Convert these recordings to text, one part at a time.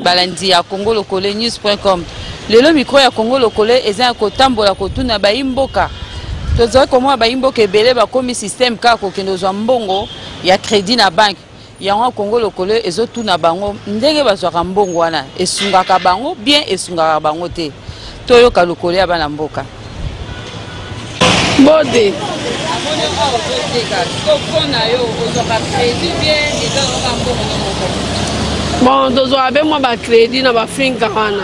Balandi ya Congo Lokole news.com. Lelo micro ya Congo Lokole eza kotambola kotuna ba imboka. Tozo komwa ba imboka ebele ba komi système ka ko kendozo mbongo ya crédit na banque. Ya Congo Lokole ezotuna bango ndenge bazwaka mbongo wana esungaka bango bien esungaka bango te. Toyo ka Lokole abana mboka. Bode. Bon, nous avons besoin de crédit dans la fin de l'année.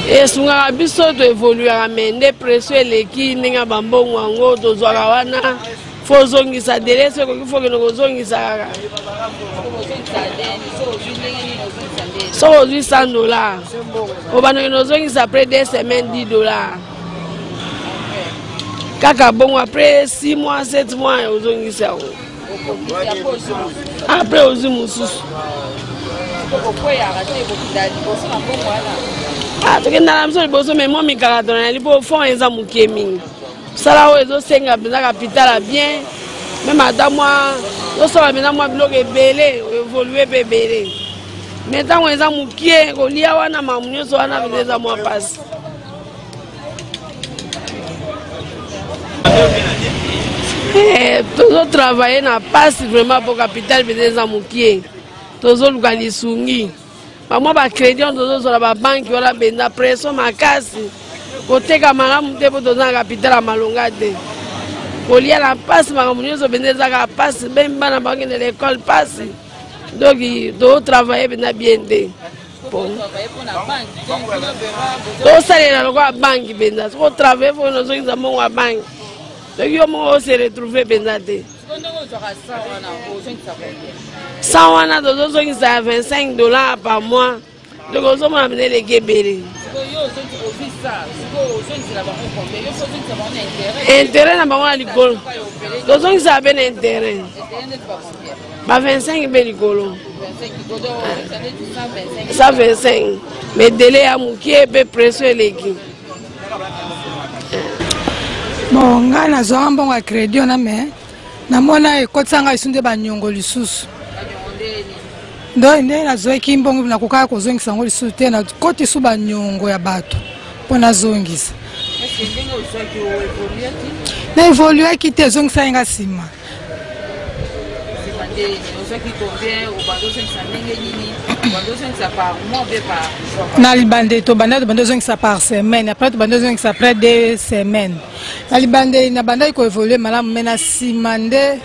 Et si nous avons besoin d'évoluer, les pressions et les gens bambon nous avons faut zongi sa délai, c'est qu'il faut que nous zongi sa. So $800. Au bas nous zongi sa après 2 semaines $10. Kaka bon après 6 mois, 7 mois nous zongi sa. Après aux moussous. Ah, tu n'as pas besoin de moi, mais quand on a les fonds, ils ont mouqué. Ça là, ils ont 5 capital bien. Mais madame, moi, nous sommes maintenant, moi, bloc est belé, évolué, belé. Maintenant, ils ont mouqué, on lit à la maman, nous sommes à des amours passe. Tous travailler na passe vraiment pour capital des amoukiers. Tous les sungi. Moi ba crédit tous sur la banque wala benda pression makasi. Côté kamara mute pour tous capital à malongade. Kolia la passe makamunyo so benda za passe ben bana banque de l'école passe. Donc tous travailler benda bien dé. Bon. Tous aller dans la banque benda. Tous travailler pour nos gens dans la banque. Donc, on se retrouve benzate. 100 wana dozo à $25 par mois. Donc, on va amener les guébérés. Intérêt na bango likolo. Dozo ngisa ben intérêt. Ba 25 be likolo. 125. Mais délai à moukié be pression eleki. Bon, nga na zonga mbongo ya crédit na me namona ekotsanga isunde banyongo lisusu ndo nde nazoeki mbongo na kokaka kozongisa ngo lisusu te na koti su banyongo ya bato mpona zongisa na evolue ki te zongisa yenga nsima na libande to banda zongisa par semaine après to banda zongisa après 2 semaines na libande na banda ko évoluer malamu mena simande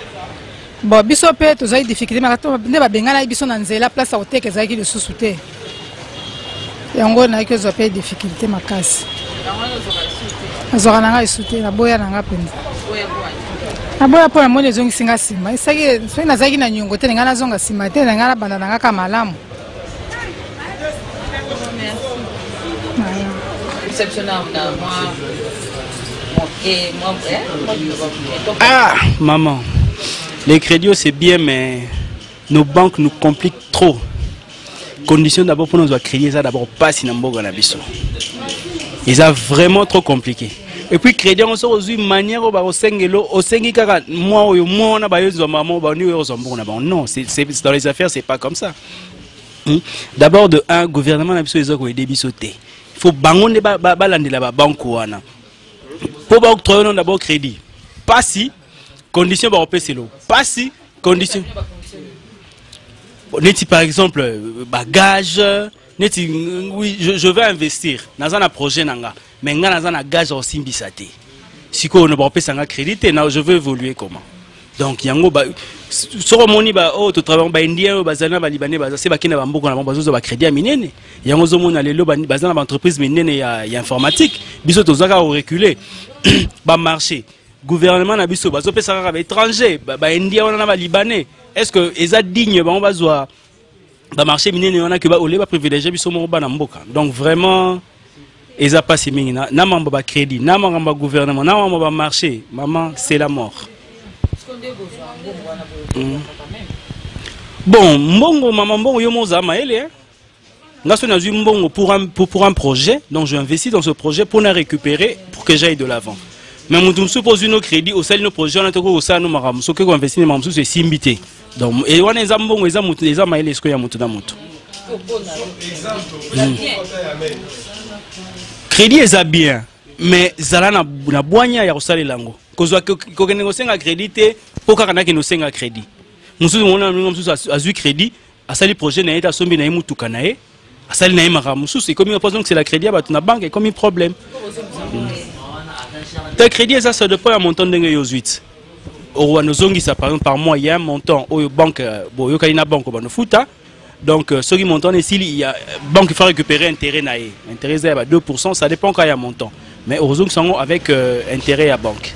bon biso pe to zai difficulté makato nde babengana biso na nzela place au teke zaki le susu te yango na ke zo pe difficulté makasi azora na ngai sute na boya na ngapenza aboya pona mone zongisa nga sima isaki so na zaki na nyongo te ngana zonga sima te ngana banda na ngaka malamu. Ah, maman, les crédits c'est bien, mais nos banques nous compliquent trop. Condition d'abord pour nous crédit, ça d'abord pas si n'importe quoi biso. Ils sont vraiment trop compliqué. Et puis crédit on sort aux manière au bar au sengelo au sengi kaka moi on a baillé de maman non c'est dans les affaires c'est pas comme ça. D'abord de un gouvernement na biso ezoko aider biso te. Il faut bangonde balandela ba banque wana. Pour ba octroyer d'abord crédit. Pas si condition ba repérer l'eau. Pas si condition. Neti par exemple bagage neti oui je vais investir dans un projet nanga mais nga dans un gage aussi mbisate. Si ko ne ba repérer sanga crédit et je veux évoluer comment. Donc yango ba sur moni ba oh to travail ba indien ba zana ba libanais ba c'est ba kina ba mboko na ba zo ba crédit minene yango zo mona lelo ba zana ba entreprise minene ya informatique biso to zaka au reculer ba marché gouvernement na biso ba zo pesa ka ba étranger ba indien na ba libanais est-ce que ils a digne on va voir dans marché minier on a que on va privilégier biso mo bana mboka. Donc vraiment ils a pas si mingi na mamba ba crédit na mamba gouvernement na mamba marché maman c'est la mort. Bon mbongo maman mbongo yo moza maele nga so na zui mbongo pour un projet, donc je investis dans ce projet pour la récupérer pour que j'aille de l'avant. Mais on suppose nos crédits au sein de nos projets, on a toujours au sein de nos marams, ce que on investit dans nos c'est simbité. Donc et on a des mbongo les a maele ce que ya mutu na mutu. Crédit est bien, mais zala na boanya ya osale lango. Kozwa ko kenengosenga crédit pour kana ke no senga crédit. Musu mona musu azu crédit, asali projet na eta sombi na mutu kanae. Asali na mara musu c'est comme donc c'est la crédit ba na banque et comme un problème. Le crédit ça se dépend à montant de 8. Au roi nos zongi ça par exemple par mois il y a un montant au banque bo yo kalina banque ba no futa. Donc, ce qui montant ici, il y a banque qui fait récupérer intérêt naïe. Intérêt c'est à 2%, ça dépend quand il y a montant. Mais heureusement que c'est avec intérêt à banque.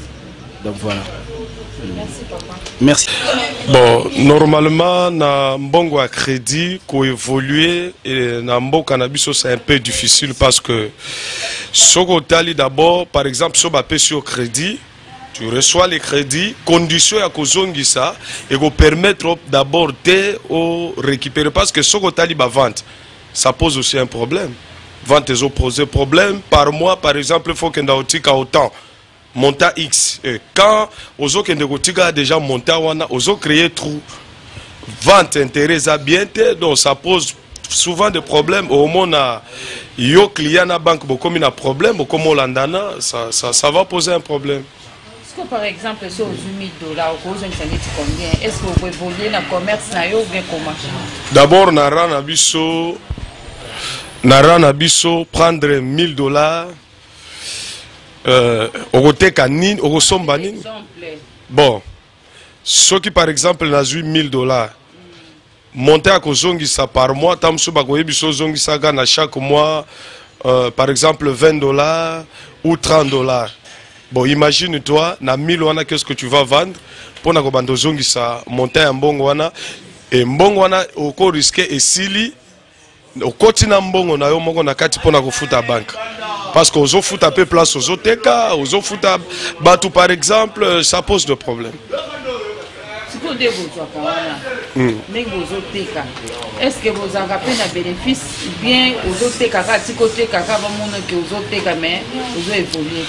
Donc voilà. Merci papa. Merci. Bon, normalement, na mbongo à crédit, pour évoluer, et na mbongo cannabis c'est un peu difficile parce que ce qu'on d'abord, par exemple, si on va payer sur crédit, tu reçois les crédits, conditions à kozongisa et vous permettre d'abord de récupérer parce que ce que tu as vente, ça pose aussi un problème. Vente ils ont posé problème par mois par exemple, il faut que tu autant montant X. Et quand aux autres qui déjà monté aux autres créé trou. Vente intérêt à bien donc ça pose souvent des problèmes au moment yo client na banque beaucoup un problème comme on l'andana ça va poser un problème. Par exemple, si vous $1000, combien est-ce que vous pouvez évoluer dans le commerce ou bien comment? D'abord, na biso prendre $1000 au côté canine, au sombanine. Bon, ceux qui par exemple n'a eu $1000, monter à kozongisa par mois, tamsu bagoye biso zongisa gana chaque mois, par exemple $20 ou $30. Bon, imagine-toi, na 1000 wana, qu'est-ce que tu vas vendre pour na kobando zongi ça monter un mbongo wana et mbongo wana oko risqué et sili okoti na mbongo na yo moko na kati pour na kofuta banque parce que ozo futa peu place ozo teka ozo futa batu par exemple ça pose de problème. Est-ce que vous avez un bénéfice ou bien aux autres caca, si côté caca, que aux autres mais vous évoluer?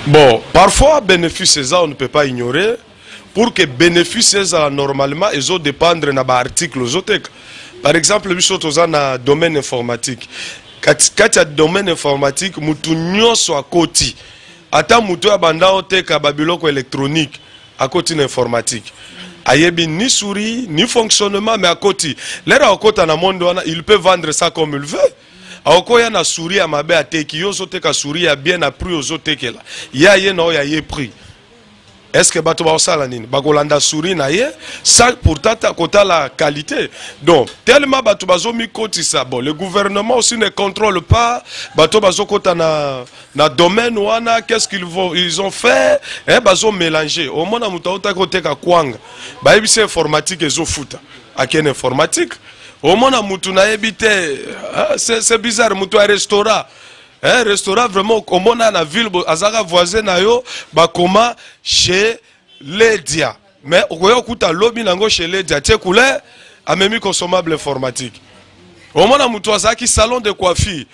Bon, parfois bénéfice ça on ne peut pas ignorer. Pour que bénéfice ça normalement ils ont dépendre na ba article aux autres. Par exemple, nous sommes dans le domaine informatique. Quand il y a domaine informatique, mutu nyonso à côté. Ata mutu abanda oteka babiloko électronique à côté informatique. Ayebi ni souris, ni fonctionnement, mais à côté. L'air à côté dans le monde, il peut vendre ça comme il veut. À côté, il y a souris à ma bé à teki, il y a souris à bien appris aux autres teki là. Il y a prix. Est-ce que bato ba osala nini? Bagolanda souris na ye, ça pourtant à la qualité. Donc, tellement bato bazo mi koti ça. Bon, le gouvernement aussi ne contrôle pas. Bato bazo kota na domaine wana, qu'est-ce ils ont fait? Bazo mélanger. Au moins na muta ota kote ka kwanga. Ba ebise informatique ezo futa. Aken informatique. Au moins na mutu na ebite, c'est bizarre mutu a restaurant. Un restaurant vraiment comme on a la ville azara voisin na yo ba koma chez Ledia mais okoyo kuta lobby nango chez Ledia tie koule a même consommable informatique au moins na mutu azaki salon de coiffure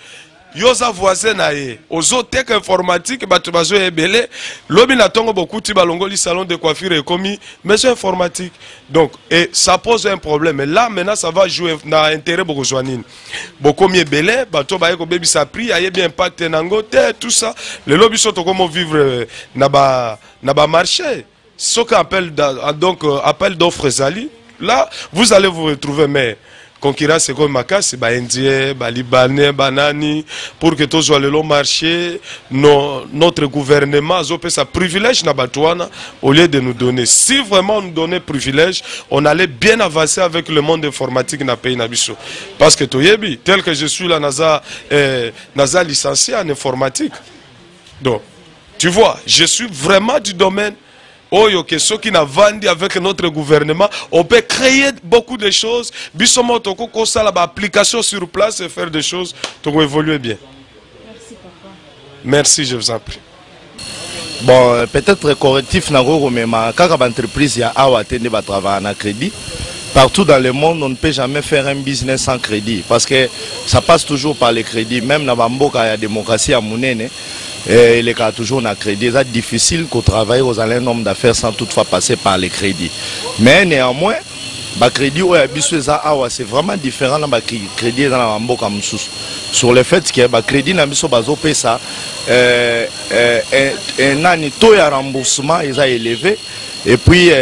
yoza voisin na ye ozo tek informatique batu bazo ebele lobby na tongo beaucoup ti balongoli salon de coiffure et commis mais informatique donc et ça pose un problème et là maintenant ça va jouer na intérêt beaucoup joanine beaucoup mieux belé bato ba ko bebi sa prix aye bien impact nango te tout ça le lobby soto comment vivre na ba marché ce qu'on appelle donc appel d'offres zali là vous allez vous retrouver mais concurrence c'est comme Makasi, Indien, Libanais, Banani, pour que tout soit le long marché, notre gouvernement a sa privilège na Batouana au lieu de nous donner. Si vraiment on nous donnait privilège, on allait bien avancer avec le monde informatique na pays Nabiso. Parce que Toyebi, tel que je suis là, NASA licencié en informatique. Donc, tu vois, je suis vraiment du domaine Oyo que ceux qui n'a vendu avec notre gouvernement, on peut créer beaucoup de choses. Bissomo toko ko sala ba application sur place et faire des choses toko évoluer bien. Merci papa. Merci, je vous en prie. Bon, peut-être correctif na go mais ma kaka entreprise ya awa tende ba travailler na crédit. Partout dans le monde, on ne peut jamais faire un business sans crédit parce que ça passe toujours par les crédits. Même dans Bamboka, il y a démocratie à Mounene. Et les cas toujours na crédit, c'est difficile qu'on travaille aux un nombre d'affaires sans toutefois passer par les crédits. Mais néanmoins, le crédit c'est vraiment différent dans le crédit dans la Mboka sur le fait que le crédit na biso bazo ça un taux de remboursement est élevé et puis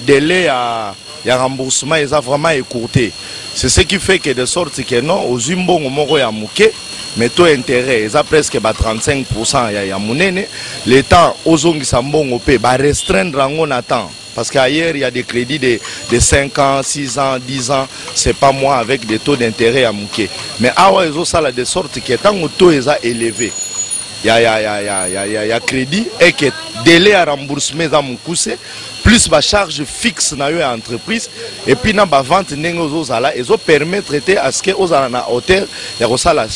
délai à remboursement est vraiment écourté. C'est ce qui fait que de sorte que non aux umbongo moko ya muke mais taux d'intérêt est presque 35% ya munene. L'État ozongisa mbongo pe ba restreindre en attend parce qu'ailleurs il y a des crédits de 5 ans, 6 ans, 10 ans, c'est pas moi avec des taux d'intérêt à muke. Mais awa ezo sala de sorte que tant que taux est élevé, il y a crédit et que délai à remboursement est mukuse plus la charge fixe dans l'entreprise et puis dans la vente ils ont permis de traiter à ce que aux à hauteur il y a la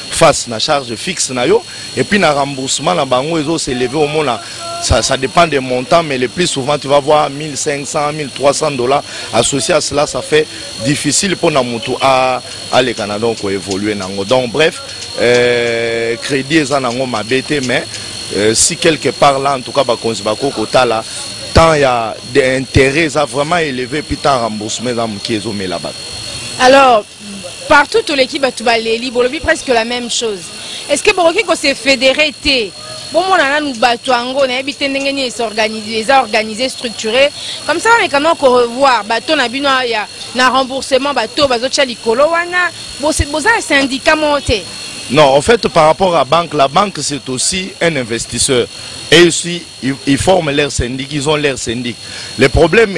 face la charge fixe et puis dans le remboursement ils ont s'élevé au moins ça dépend des montants mais le plus souvent tu vas voir 1500 1300 $ associés à cela ça fait difficile pour nous à les Canadiens pour évoluer donc bref crédit est en ma bête mais si quelque part là en tout cas là tant il y a des intérêts vraiment élevés puis tant remboursement qui est là-bas. Alors partout toute l'équipe a tout baléli presque la même chose. Est-ce que Boroki qu'on s'est fédéré bon on a nous battu en gros on a habité n'engagné les organisé structuré comme ça mais quand on revoir bateau na bino il y a un remboursement bateau bazo tcha likolo wana bon c'est un syndicat monté. Non, en fait, par rapport à la banque, c'est aussi un investisseur. Et aussi, ils forment leur syndic, ils ont leur syndic. Le problème,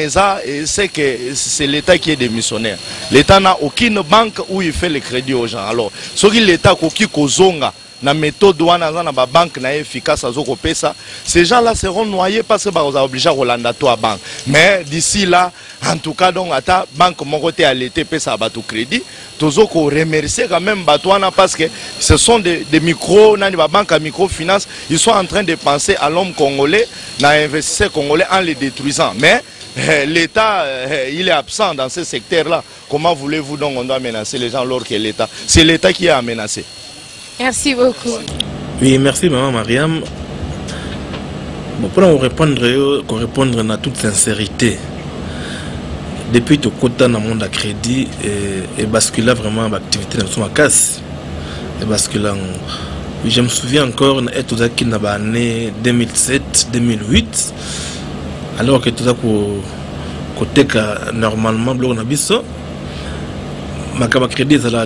c'est que c'est l'État qui est démissionnaire. L'État n'a aucune banque où il fait le crédit aux gens. Alors, ce qui l'État qui kozonga na méthode wana na ba banque na efficace azoko pesa, ces gens-là seront noyés parce que ba obligé à rolanda to à banque. Mais d'ici là, en tout cas donc ata banque mon côté à l'été pesa bateau crédit, tozoko remercier quand même batouana parce que ce sont des micros na ba banque à microfinance, ils sont en train de penser à l'homme congolais, na investisseurs congolais en les détruisant. Mais l'État, il est absent dans ce secteur-là. Comment voulez-vous donc on doit menacer les gens alors que l'État, c'est l'État qui a menacé. Merci beaucoup. Oui, merci maman Mariam. Bon, pour répondre en toute sincérité, depuis tout côté dans le monde à crédit et basculer vraiment l'activité dans la casse. Et basculer. Je me souviens encore d'être dans l'année 2007-2008, alors que tout ça côté normalement on a vu ma crédit est là.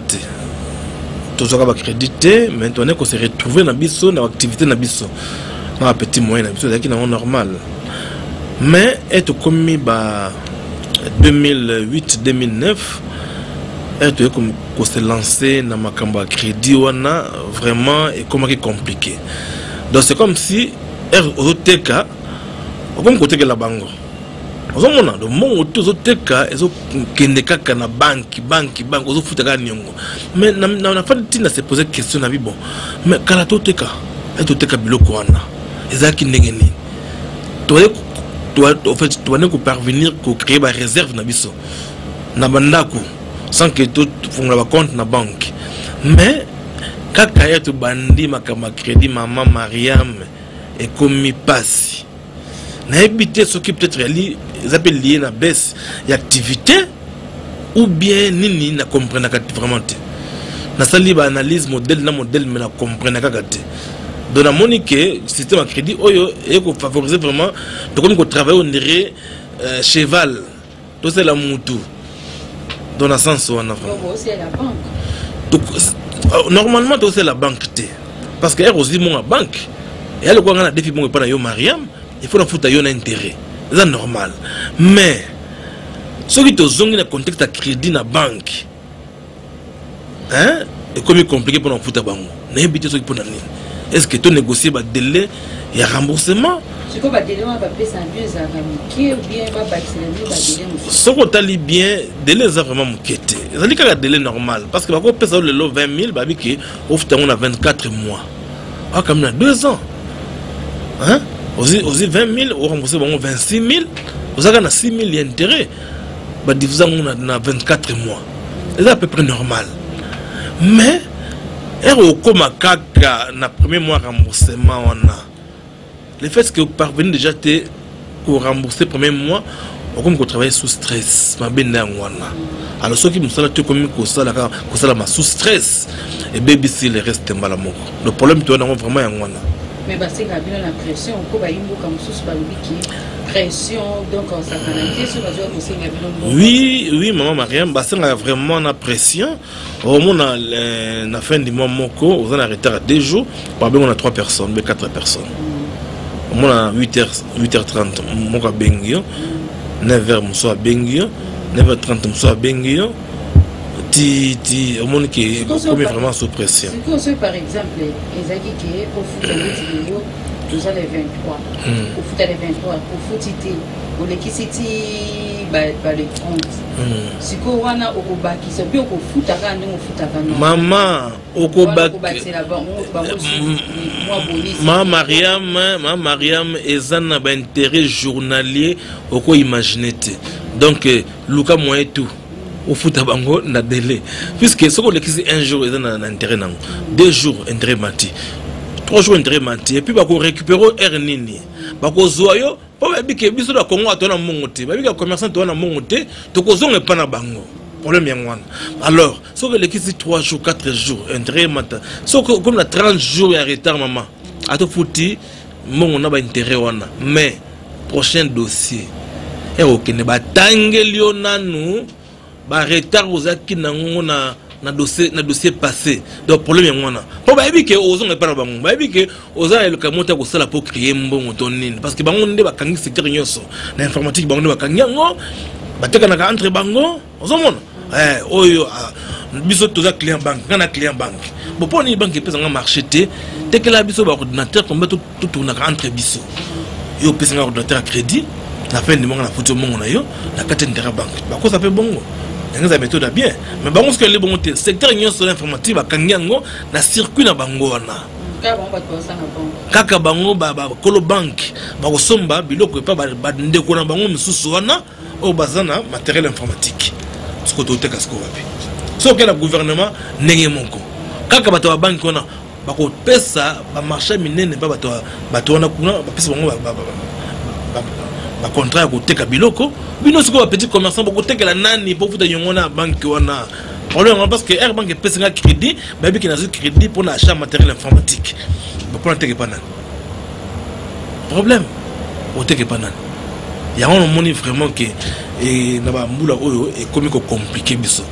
Tout ça va créditer, maintenant qu'on s'est retrouvé dans l'activité dans un petit moyen, c'est normal. Mais être commis 2008-2009, être comme qu'on s'est lancé dans ma crédit, vraiment et comment c'est compliqué. Donc c'est comme si ROTK, comme côté que la banque. Le monde autour de cas est na banque aux futaka nyongo mais na pas de se poser question na bon mais quand tu teka et tu teka biloko wana ezaki ndengeni toi en fait tu vas parvenir à créer ba réserve na biso na bandako sans que tu fonga ba compte na banque mais kaka ya tu bandi makama crédit maman Mariam et comme passe na habité ce qui peut-être ils appellent lié à la baisse d'activité ou bien nini na comprendre vraiment na sali ba analyse modèle mais na comprendre kakate donc na monique système à crédit oyo et ko favoriser vraiment donc on travaille on dirait cheval tout c'est la moutou dans le sens où on a aussi la banque donc normalement tout c'est la banque parce que elle aussi mon banque et elle quoi on a défi bon pas yo Mariam il faut en foutre un intérêt. C'est normal. Mais, ce qui te zongue dans le contexte de crédit dans la banque, hein, et comme c'est compliqué pour en foutre à banque, est-ce que tu négocies un délai et un remboursement Ce qu'on t'a dit bien, délai est vraiment moquette. Ça dit qu'il y a un délai normal. Parce que quand on pèse le lot 20 000, on a 24 mois. Ah, comme il y a 2 ans. Hein? Aussi 20 000, on rembourse 26 000. Vous avez 6 000 d'intérêt. Divisant on a 24 mois. C'est à peu près normal. Mais, comme na premier mois remboursement, on a. Le fait que vous parvenez déjà pour rembourser le premier mois, comme vous travaillez sous stress, alors ceux qui me sont comme sous stress, et baby si le reste est mal. Le problème est vraiment mais c'est la pression, pression, donc ça oui, maman Mariam, c'est vraiment la pression. Au moment de la fin du mois, on a arrêté à 2 jours, on a 3 personnes, 4 personnes. Au moins à 8h30, on a Bengio, 9h, on a Bengio, 9h30, on a Bengio. Au monde qui est vraiment sous pression. Par exemple, les aguiqués, au foot, nous allons les 23. Au foot, les 23. Au foot, au l'équicité, les 30. Si on a au Kobaki, c'est bien au foot, maman, au Kobaki. Maman Mariam, ils ont un intérêt journalier au quoi imaginer. Donc, Lucas, moi et tout. Au foot à bango na délai puisque ce qu'on est un jour ils ont un intérêt 2 jours intérêt mati 3 jours intérêt mati et puis ba ko récupérer air nini ba ko zoyo po ba bike biso da Congo atona mongote ba bika commerçant to na mongote to ko zonga pa na bango problème yang alors ce que l'équipe 3 jours 4 jours intérêt mata ce comme la 30 jours ya retard maman ato fouti mongo na ba intérêt wana mais prochain dossier et okene ba tangelio nanu ba retard aux acquis na dossier passé donc problème est pour ba que aux on pas na bango ba que aux a le kamota ko sala pour créer mbongo tonine parce que bango nde ba kangi secteur nyoso na informatique bango ba kanyango ba teka na entre bango ozomona oyo biso toza client banque kana client banque bo poni banque pesa nga marché te que la biso ba ordinateur tombe tout tourna entre biso yo pesa nga ordinateur à crédit la fin du mois na photo mongo na yo na carte intérêt banque ba ko ça fait bongo la méthode bien mais bon ce que les bons secteur nyoso informatique ba kanyango na circuit na bango wana kaka bango ba kolo banque ba ko somba biloko pa ba ndeko na bango misusu wana o bazana matériel informatique ce que tout est casco wapi so que le gouvernement ndenge moko kaka bato ba banque wana ba ko pesa ba marché minene ba bato wana kuna ba pesa bango ba contrat ko teka biloko bino siko ba petit commerçant beaucoup teka la nani pour futa yongona banque wana problème parce que Air Bank pesa nga crédit ba bi kina crédit pour l'achat matériel informatique ba pour teka pas nan problème o teka pas nan ya on moni vraiment que et na ba mbula oyo et comme compliqué biso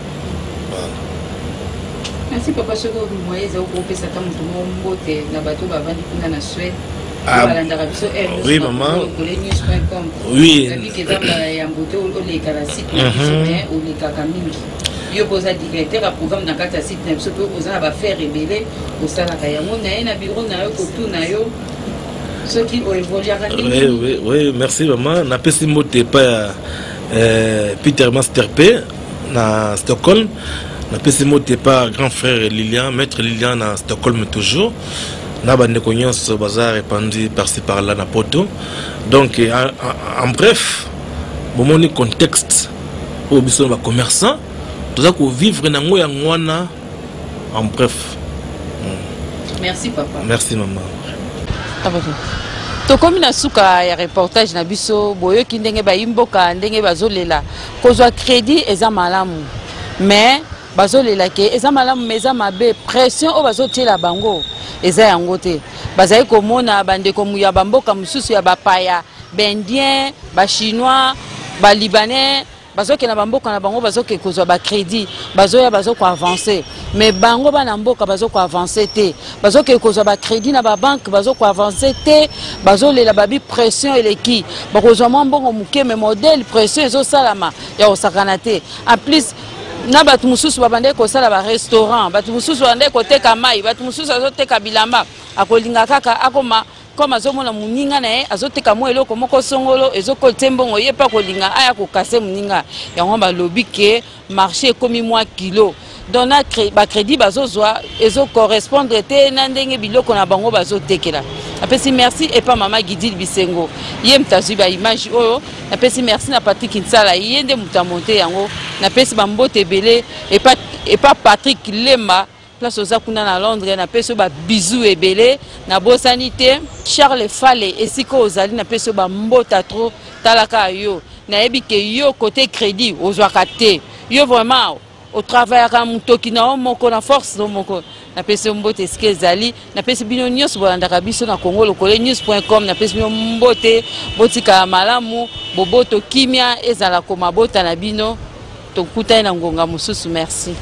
merci papa soko moyen za ko pesa ta mutu mbote na bato ba vandi kuna na Suède. Oui, maman. Oui. Yo posa directeur à programme dans quatre sites ne peut poser va faire rebeller au salaka ya mona na bureau na yo ko tout na yo ceux qui ont évolué. Oui, merci maman. Na pesi mote pa Peter Masterpe na Stockholm. Na pesi mote pa grand frère Lilian, maître Lilian na Stockholm toujours. Na bande connaissance bazar répandu par-ci par-là na poto. Donc en bref, moment ni contexte au biso ba commerçant, tout ça ko vivre na ngoya ngwana en bref. Merci papa. Merci maman. To comme na suka ya reportage na biso boyo ki ndenge ba imboka ndenge bazolela kozwa crédit eza malamu. Mais bazolela ke eza malamu meza mabe pression o bazotiela bango. Eza yango te bazali komona bandeko ya bamboka mususu ya bapaya bendien ba chinois ba libanais bazoke na bamboka na bango bazoke kozwa ba crédit bazoya bazoko avancer mais bango bana mboka bazoko avancer te bazoke kozwa ba crédit na ba banque bazoko avancer te bazolela babi pression eleki bakozwa mbongo muke mais modèle pression ezo salama ya osakana te en plus na batu mususu babande ko sala ba restaurant batu mususu bande ko teka mai batu mususu azoteka bilamba akolinga kaka akoma comme azomona muninga na ye azoteka mo eloko moko songolo ezoko tembongo ye pa kolinga aya kokase muninga yango balobi ke marché ekomi mwa kilo donc ba crédit bazozwa ezo correspondre te na ndenge biloko na bango bazotekela. Napesi merci et pas maman Guidil Bisengo ye mtazwi ba image oyo. Napesi merci na Patrick Nsala ye nde mutamonte yango. Napesi bambote belé et pas Patrick Lema place aux akuna na Londres. Napesi ba bisou ebele na bosanité Charles Fale esiko ozali. Napesi ba mbota trop talaka yo na yebi ke yo côté crédit ozwaka te yo vraiment au travail à mutoki na moko na force no moko. Na pesi mbote eske zali na pesi bino nyos bolanda biso na Congo Lokole news.com. na pesi bino mbote botika malamu boboto kimia ezala ko mabota na bino tokuta na ngonga mususu. Merci.